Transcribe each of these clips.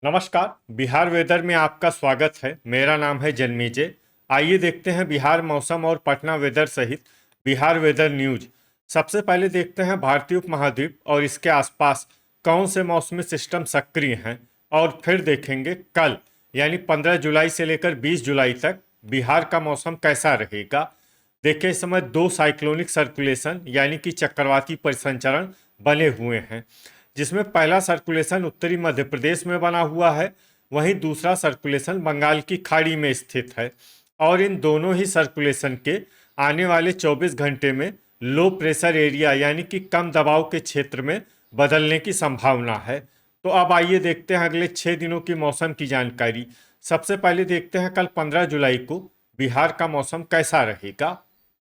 नमस्कार। बिहार वेदर में आपका स्वागत है। मेरा नाम है जन्मेजय। आइए देखते हैं बिहार मौसम और पटना वेदर सहित बिहार वेदर न्यूज। सबसे पहले देखते हैं भारतीय उपमहाद्वीप और इसके आसपास कौन से मौसमी सिस्टम सक्रिय हैं, और फिर देखेंगे कल यानी 15 जुलाई से लेकर 20 जुलाई तक बिहार का मौसम कैसा रहेगा। देखिए, इस समय दो साइक्लोनिक सर्कुलेशन यानी कि चक्रवाती परिसंचरण बने हुए हैं, जिसमें पहला सर्कुलेशन उत्तरी मध्य प्रदेश में बना हुआ है, वहीं दूसरा सर्कुलेशन बंगाल की खाड़ी में स्थित है। और इन दोनों ही सर्कुलेशन के आने वाले 24 घंटे में लो प्रेशर एरिया यानी कि कम दबाव के क्षेत्र में बदलने की संभावना है। तो अब आइए देखते हैं अगले 6 दिनों की मौसम की जानकारी। सबसे पहले देखते हैं कल 15 जुलाई को बिहार का मौसम कैसा रहेगा।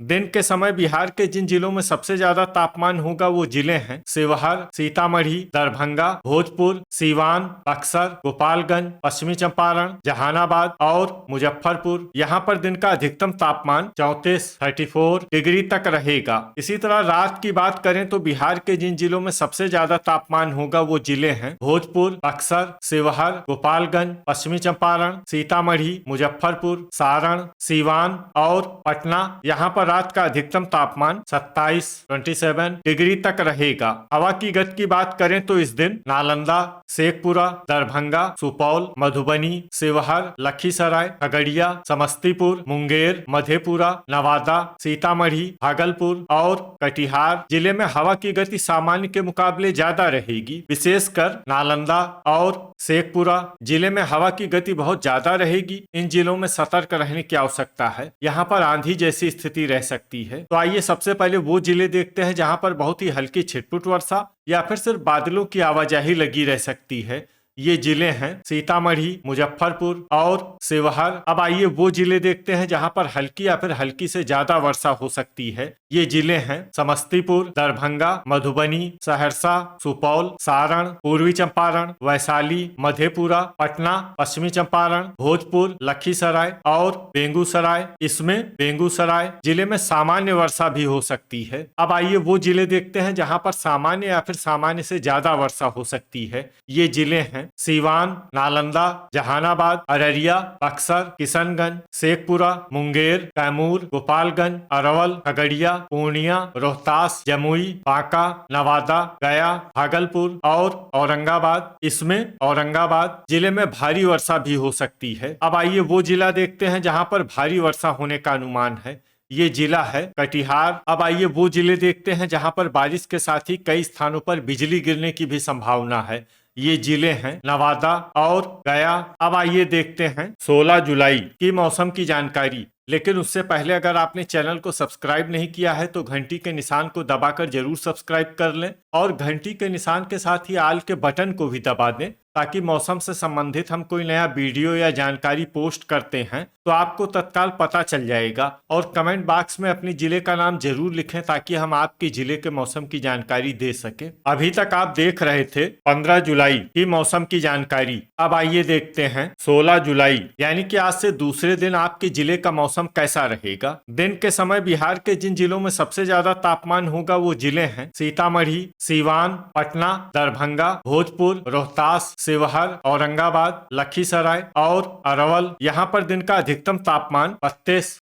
दिन के समय बिहार के जिन जिलों में सबसे ज्यादा तापमान होगा वो जिले हैं शिवहर, सीतामढ़ी, दरभंगा, भोजपुर, सीवान, बक्सर, गोपालगंज, पश्चिमी चंपारण, जहानाबाद और मुजफ्फरपुर। यहाँ पर दिन का अधिकतम तापमान 34 डिग्री तक रहेगा। इसी तरह रात की बात करें तो बिहार के जिन जिलों में सबसे ज्यादा तापमान होगा वो जिले हैं भोजपुर, बक्सर, शिवहर, गोपालगंज, पश्चिमी चंपारण, सीतामढ़ी, मुजफ्फरपुर, सारण, सीवान और पटना। यहाँ पर रात का अधिकतम तापमान 27 डिग्री तक रहेगा। हवा की गति की बात करें तो इस दिन नालंदा, शेखपुरा, दरभंगा, सुपौल, मधुबनी, शिवहर, लखीसराय, खगड़िया, समस्तीपुर, मुंगेर, मधेपुरा, नवादा, सीतामढ़ी, भागलपुर और कटिहार जिले में हवा की गति सामान्य के मुकाबले ज्यादा रहेगी। विशेषकर नालंदा और शेखपुरा जिले में हवा की गति बहुत ज्यादा रहेगी। इन जिलों में सतर्क रहने की आवश्यकता है। यहाँ पर आंधी जैसी स्थिति रह सकती है। तो आइए सबसे पहले वो जिले देखते हैं जहां पर बहुत ही हल्की छिटपुट वर्षा या फिर सिर्फ बादलों की आवाजाही लगी रह सकती है। ये जिले हैं सीतामढ़ी, मुजफ्फरपुर और शिवहर। अब आइए वो जिले देखते हैं जहां पर हल्की या फिर हल्की से ज्यादा वर्षा हो सकती है। ये जिले हैं समस्तीपुर, दरभंगा, मधुबनी, सहरसा, सुपौल, सारण, पूर्वी चंपारण, वैशाली, मधेपुरा, पटना, पश्चिमी चंपारण, भोजपुर, लखीसराय और बेगूसराय। इसमें बेगूसराय जिले में सामान्य वर्षा भी हो सकती है। अब आइए वो जिले देखते हैं जहां पर सामान्य या फिर सामान्य से ज्यादा वर्षा हो सकती है। ये जिले हैं सीवान, नालंदा, जहानाबाद, अररिया, बक्सर, किशनगंज, शेखपुरा, मुंगेर, कैमूर, गोपालगंज, अरवल, खगड़िया, पूर्णिया, रोहतास, जमुई, बांका, नवादा, गया, भागलपुर और औरंगाबाद। इसमें औरंगाबाद जिले में भारी वर्षा भी हो सकती है। अब आइए वो जिला देखते हैं जहां पर भारी वर्षा होने का अनुमान है। ये जिला है कटिहार। अब आइए वो जिले देखते हैं जहां पर बारिश के साथ ही कई स्थानों पर बिजली गिरने की भी संभावना है। ये जिले हैं नवादा और गया। अब आइए देखते हैं 16 जुलाई की मौसम की जानकारी। लेकिन उससे पहले अगर आपने चैनल को सब्सक्राइब नहीं किया है तो घंटी के निशान को दबाकर जरूर सब्सक्राइब कर लें और घंटी के निशान के साथ ही आल के बटन को भी दबा दें, ताकि मौसम से संबंधित हम कोई नया वीडियो या जानकारी पोस्ट करते हैं तो आपको तत्काल पता चल जाएगा। और कमेंट बॉक्स में अपने जिले का नाम जरूर लिखें ताकि हम आपके जिले के मौसम की जानकारी दे सके। अभी तक आप देख रहे थे 15 जुलाई की मौसम की जानकारी। अब आइए देखते हैं 16 जुलाई यानी कि आज से दूसरे दिन आपके जिले का मौसम कैसा रहेगा। दिन के समय बिहार के जिन जिलों में सबसे ज्यादा तापमान होगा वो जिले हैं सीतामढ़ी, सीवान, पटना, दरभंगा, भोजपुर, रोहतास, शिवहर, औरंगाबाद, लखीसराय और अरवल। यहाँ पर दिन का अधिकतम तापमान 32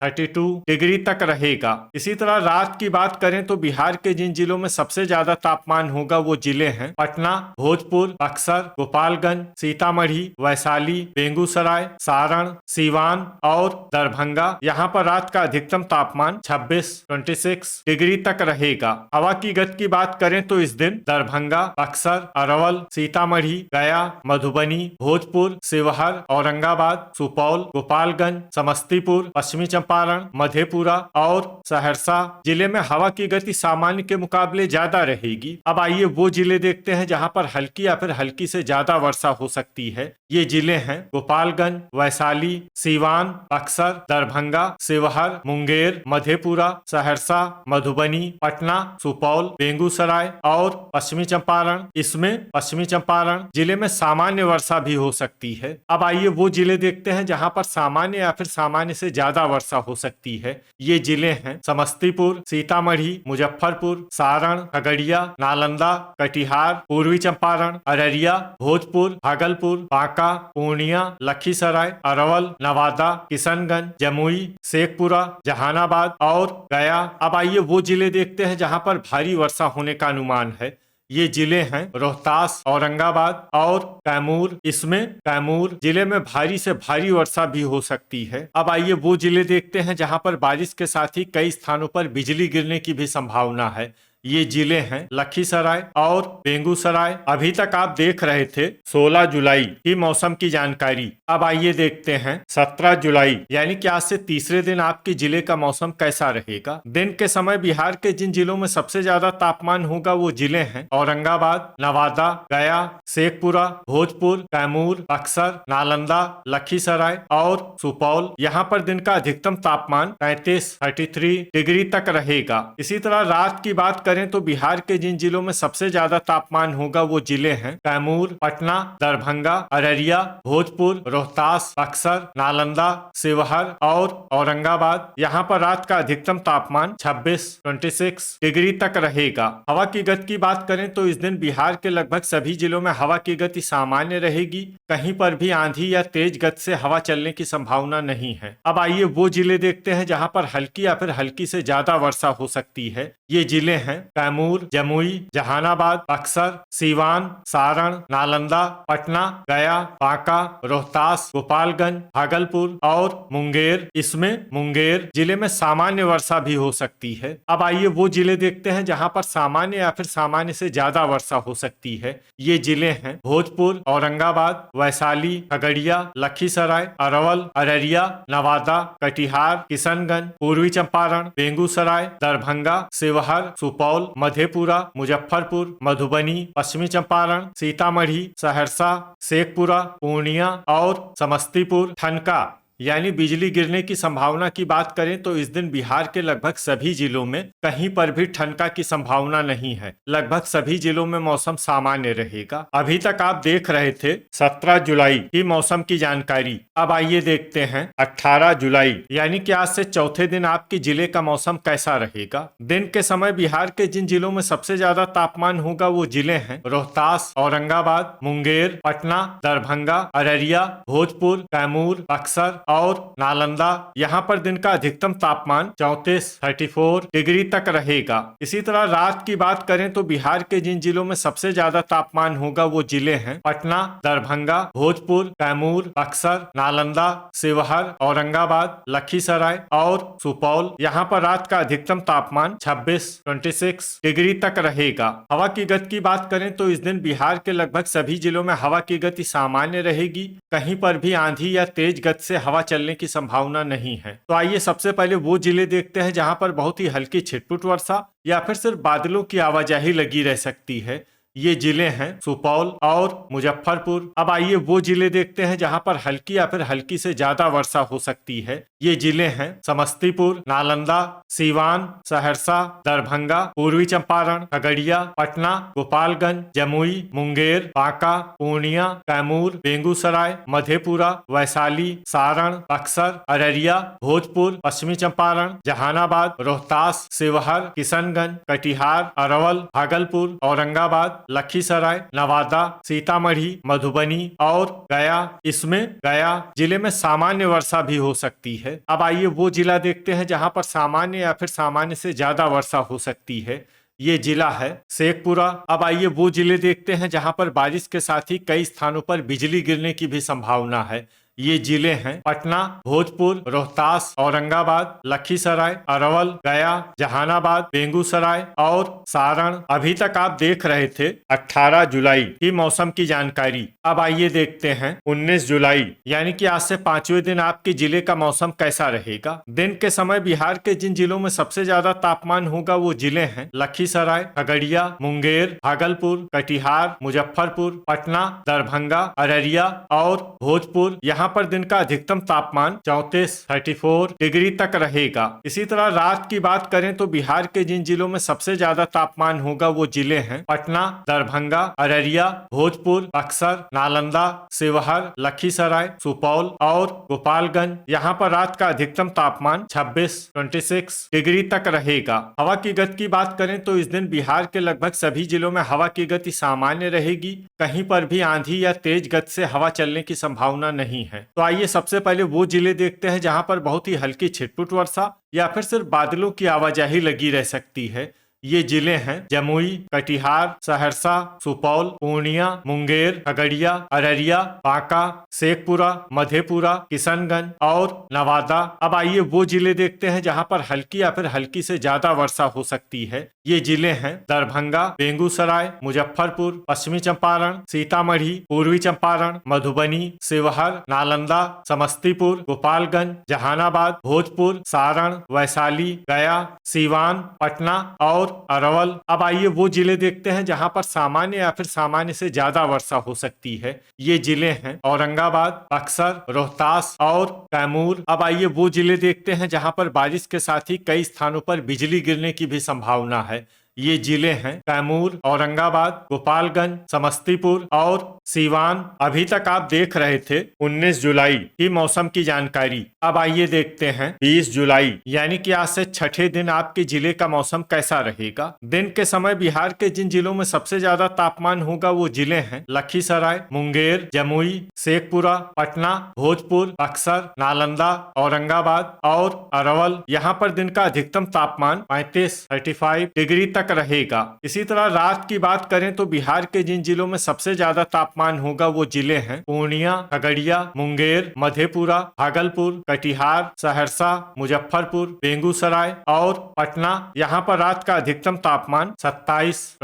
डिग्री तक रहेगा। इसी तरह रात की बात करें तो बिहार के जिन जिलों में सबसे ज्यादा तापमान होगा वो जिले हैं पटना, भोजपुर, बक्सर, गोपालगंज, सीतामढ़ी, वैशाली, बेगूसराय, सारण, सीवान और दरभंगा। यहाँ पर रात का अधिकतम तापमान 26 डिग्री तक रहेगा। हवा की गति की बात करें तो इस दिन दरभंगा, बक्सर, अरवल, सीतामढ़ी, गया, मधुबनी, भोजपुर, शिवहर, औरंगाबाद, सुपौल, गोपालगंज, समस्तीपुर, पश्चिमी चंपारण, मधेपुरा और सहरसा जिले में हवा की गति सामान्य के मुकाबले ज्यादा रहेगी। अब आइए वो जिले देखते हैं जहां पर हल्की या फिर हल्की से ज्यादा वर्षा हो सकती है। ये जिले हैं गोपालगंज, वैशाली, सीवान, बक्सर, दरभंगा, शिवहर, मुंगेर, मधेपुरा, सहरसा, मधुबनी, पटना, सुपौल, बेगूसराय और पश्चिमी चंपारण। इसमें पश्चिमी चंपारण जिले में सामान्य वर्षा भी हो सकती है। अब आइए वो जिले देखते हैं जहां पर सामान्य या फिर सामान्य से ज्यादा वर्षा हो सकती है। ये जिले हैं समस्तीपुर, सीतामढ़ी, मुजफ्फरपुर, सारण, खगड़िया, नालंदा, कटिहार, पूर्वी चंपारण, अररिया, भोजपुर, भागलपुर, बांका, पूर्णिया, लखीसराय, अरवल, नवादा, किशनगंज, जमुई, शेखपुरा, जहानाबाद और गया। अब आइए वो जिले देखते हैं जहां पर भारी वर्षा होने का अनुमान है। ये जिले हैं रोहतास, औरंगाबाद और कैमूर। इसमें कैमूर जिले में भारी से भारी वर्षा भी हो सकती है। अब आइए वो जिले देखते हैं जहां पर बारिश के साथ ही कई स्थानों पर बिजली गिरने की भी संभावना है। ये जिले हैं लखीसराय और बेगूसराय। अभी तक आप देख रहे थे 16 जुलाई की मौसम की जानकारी। अब आइए देखते हैं 17 जुलाई यानी कि आज से तीसरे दिन आपके जिले का मौसम कैसा रहेगा। दिन के समय बिहार के जिन जिलों में सबसे ज्यादा तापमान होगा वो जिले हैं औरंगाबाद, नवादा, गया, शेखपुरा, भोजपुर, कैमूर, बक्सर, नालंदा, लखीसराय और सुपौल। यहाँ पर दिन का अधिकतम तापमान 33 डिग्री तक रहेगा। इसी तरह रात की बात करें तो बिहार के जिन जिलों में सबसे ज्यादा तापमान होगा वो जिले हैं कैमूर, पटना, दरभंगा, अररिया, भोजपुर, रोहतास, बक्सर, नालंदा, शिवहर और औरंगाबाद। यहाँ पर रात का अधिकतम तापमान 26 डिग्री तक रहेगा। हवा की गति की बात करें तो इस दिन बिहार के लगभग सभी जिलों में हवा की गति सामान्य रहेगी। कहीं पर भी आंधी या तेज गति से हवा चलने की संभावना नहीं है। अब आइए वो जिले देखते हैं जहाँ पर हल्की या फिर हल्की से ज्यादा वर्षा हो सकती है। ये जिले हैं कैमूर, जमुई, जहानाबाद, बक्सर, सीवान, सारण, नालंदा, पटना, गया, बांका, रोहतास, गोपालगंज, भागलपुर और मुंगेर। इसमें मुंगेर जिले में सामान्य वर्षा भी हो सकती है। अब आइए वो जिले देखते हैं जहां पर सामान्य या फिर सामान्य से ज्यादा वर्षा हो सकती है। ये जिले हैं भोजपुर, औरंगाबाद, वैशाली, खगड़िया, लखीसराय, अरवल, अररिया, नवादा, कटिहार, किशनगंज, पूर्वी चंपारण, बेगूसराय, दरभंगा, शिवहर, सुपौल, मधेपुरा, मुजफ्फरपुर, मधुबनी, पश्चिमी चंपारण, सीतामढ़ी, सहरसा, शेखपुरा, पूर्णिया और समस्तीपुर। ठनका यानी बिजली गिरने की संभावना की बात करें तो इस दिन बिहार के लगभग सभी जिलों में कहीं पर भी ठनका की संभावना नहीं है। लगभग सभी जिलों में मौसम सामान्य रहेगा। अभी तक आप देख रहे थे 17 जुलाई की मौसम की जानकारी। अब आइए देखते हैं 18 जुलाई यानी कि आज से चौथे दिन आपके जिले का मौसम कैसा रहेगा। दिन के समय बिहार के जिन जिलों में सबसे ज्यादा तापमान होगा वो जिले हैं रोहतास, औरंगाबाद, मुंगेर, पटना, दरभंगा, अररिया, भोजपुर, कैमूर, बक्सर और नालंदा। यहाँ पर दिन का अधिकतम तापमान 34 डिग्री तक रहेगा। इसी तरह रात की बात करें तो बिहार के जिन जिलों में सबसे ज्यादा तापमान होगा वो जिले हैं पटना, दरभंगा, भोजपुर, कैमूर, बक्सर, नालंदा, शिवहर, औरंगाबाद, लखीसराय और सुपौल। यहाँ पर रात का अधिकतम तापमान 26 डिग्री तक रहेगा। हवा की गति की बात करें तो इस दिन बिहार के लगभग सभी जिलों में हवा की गति सामान्य रहेगी। कहीं पर भी आंधी या तेज गति से हवा चलने की संभावना नहीं है। तो आइए सबसे पहले वो जिले देखते हैं जहां पर बहुत ही हल्की छिटपुट वर्षा या फिर सिर्फ बादलों की आवाजाही लगी रह सकती है। ये जिले हैं सुपौल और मुजफ्फरपुर। अब आइए वो जिले देखते हैं जहां पर हल्की या फिर हल्की से ज्यादा वर्षा हो सकती है। ये जिले हैं समस्तीपुर, नालंदा, सीवान, सहरसा, दरभंगा, पूर्वी चंपारण, खगड़िया, पटना, गोपालगंज, जमुई, मुंगेर, बांका, पूर्णिया, कैमूर, बेगूसराय, मधेपुरा, वैशाली, सारण, बक्सर, अररिया, भोजपुर, पश्चिमी चंपारण, जहानाबाद, रोहतास, शिवहर, किशनगंज, कटिहार, अरवल, भागलपुर, औरंगाबाद, लखीसराय, नवादा, सीतामढ़ी, मधुबनी और गया। इसमें गया जिले में सामान्य वर्षा भी हो सकती है। अब आइए वो जिला देखते हैं जहां पर सामान्य या फिर सामान्य से ज्यादा वर्षा हो सकती है। ये जिला है शेखपुरा। अब आइए वो जिले देखते हैं जहां पर बारिश के साथ ही कई स्थानों पर बिजली गिरने की भी संभावना है। ये जिले हैं पटना, भोजपुर, रोहतास, औरंगाबाद, लखीसराय, अरवल, गया, जहानाबाद, बेगूसराय और सारण। अभी तक आप देख रहे थे 18 जुलाई की मौसम की जानकारी। अब आइए देखते हैं 19 जुलाई यानी कि आज से 5वें दिन आपके जिले का मौसम कैसा रहेगा। दिन के समय बिहार के जिन जिलों में सबसे ज्यादा तापमान होगा वो जिले हैं लखीसराय, खगड़िया, मुंगेर, भागलपुर, कटिहार, मुजफ्फरपुर, पटना, दरभंगा, अररिया और भोजपुर। यहाँ पर दिन का अधिकतम तापमान 34 डिग्री तक रहेगा। इसी तरह रात की बात करें तो बिहार के जिन जिलों में सबसे ज्यादा तापमान होगा वो जिले हैं पटना, दरभंगा, अररिया, भोजपुर, बक्सर, नालंदा, शिवहर, लखीसराय, सुपौल और गोपालगंज। यहाँ पर रात का अधिकतम तापमान 26 डिग्री तक रहेगा। हवा की गति की बात करें तो इस दिन बिहार के लगभग सभी जिलों में हवा की गति सामान्य रहेगी। कहीं पर भी आंधी या तेज गति से हवा चलने की संभावना नहीं है। तो आइए सबसे पहले वो जिले देखते हैं जहां पर बहुत ही हल्की छिटपुट वर्षा या फिर सिर्फ बादलों की आवाजाही लगी रह सकती है। ये जिले हैं जमुई, कटिहार, सहरसा, सुपौल, पूर्णिया, मुंगेर, खगड़िया, अररिया, बांका, शेखपुरा, मधेपुरा, किशनगंज और नवादा। अब आइए वो जिले देखते हैं जहां पर हल्की या फिर हल्की से ज्यादा वर्षा हो सकती है। ये जिले हैं दरभंगा, बेगूसराय, मुजफ्फरपुर, पश्चिमी चंपारण, सीतामढ़ी, पूर्वी चंपारण, मधुबनी, शिवहर, नालंदा, समस्तीपुर, गोपालगंज, जहानाबाद, भोजपुर, सारण, वैशाली, गया, सीवान, पटना और अरवल। अब आइए वो जिले देखते हैं जहां पर सामान्य या फिर सामान्य से ज्यादा वर्षा हो सकती है। ये जिले हैं औरंगाबाद, बक्सर, रोहतास और कैमूर। अब आइए वो जिले देखते हैं जहां पर बारिश के साथ ही कई स्थानों पर बिजली गिरने की भी संभावना है। ये जिले हैं कैमूर, औरंगाबाद, गोपालगंज, समस्तीपुर और सीवान। अभी तक आप देख रहे थे 19 जुलाई की मौसम की जानकारी। अब आइए देखते हैं 20 जुलाई यानी कि आज से छठे दिन आपके जिले का मौसम कैसा रहेगा। दिन के समय बिहार के जिन जिलों में सबसे ज्यादा तापमान होगा वो जिले हैं लखीसराय, मुंगेर, जमुई, शेखपुरा, पटना, भोजपुर, बक्सर, नालंदा, औरंगाबाद और अरवल। यहाँ पर दिन का अधिकतम तापमान 35 डिग्री तक रहेगा। इसी तरह रात की बात करें तो बिहार के जिन जिलों में सबसे ज्यादा तापमान होगा वो जिले हैं पूर्णिया, खगड़िया, मुंगेर, मधेपुरा, भागलपुर, कटिहार, सहरसा, मुजफ्फरपुर, बेगूसराय और पटना। यहाँ पर रात का अधिकतम तापमान 27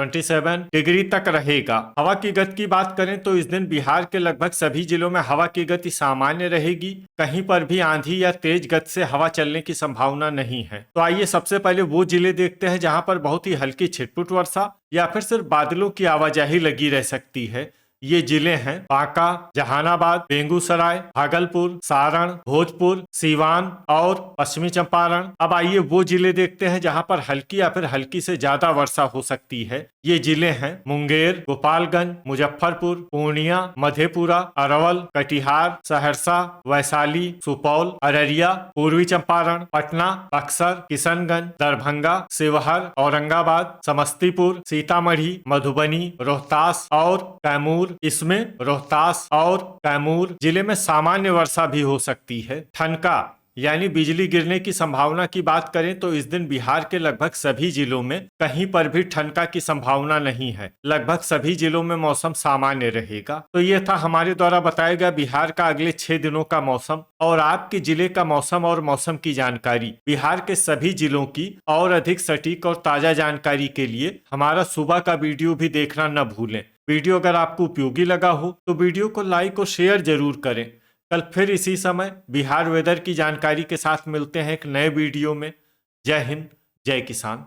डिग्री तक रहेगा। हवा की गति की बात करें तो इस दिन बिहार के लगभग सभी जिलों में हवा की गति सामान्य रहेगी। कहीं पर भी आंधी या तेज गति से हवा चलने की संभावना नहीं है। तो आइए सबसे पहले वो जिले देखते हैं जहां पर बहुत ही हल्की छिटपुट वर्षा या फिर सिर्फ बादलों की आवाजाही लगी रह सकती है। ये जिले हैं बांका, जहानाबाद, बेगूसराय, भागलपुर, सारण, भोजपुर, सीवान और पश्चिमी चंपारण। अब आइए वो जिले देखते हैं जहां पर हल्की या फिर हल्की से ज्यादा वर्षा हो सकती है। ये जिले हैं मुंगेर, गोपालगंज, मुजफ्फरपुर, पूर्णिया, मधेपुरा, अरवल, कटिहार, सहरसा, वैशाली, सुपौल, अररिया, पूर्वी चंपारण, पटना, बक्सर, किशनगंज, दरभंगा, शिवहर, औरंगाबाद, समस्तीपुर, सीतामढ़ी, मधुबनी, रोहतास और कैमूर। इसमें रोहतास और कैमूर जिले में सामान्य वर्षा भी हो सकती है। ठनका यानी बिजली गिरने की संभावना की बात करें तो इस दिन बिहार के लगभग सभी जिलों में कहीं पर भी ठनका की संभावना नहीं है। लगभग सभी जिलों में मौसम सामान्य रहेगा। तो ये था हमारे द्वारा बताया गया बिहार का अगले 6 दिनों का मौसम और आपके जिले का मौसम और मौसम की जानकारी। बिहार के सभी जिलों की और अधिक सटीक और ताजा जानकारी के लिए हमारा सुबह का वीडियो भी देखना न भूलें। वीडियो अगर आपको उपयोगी लगा हो तो वीडियो को लाइक और शेयर जरूर करें। कल फिर इसी समय बिहार वेदर की जानकारी के साथ मिलते हैं एक नए वीडियो में। जय हिंद, जय किसान।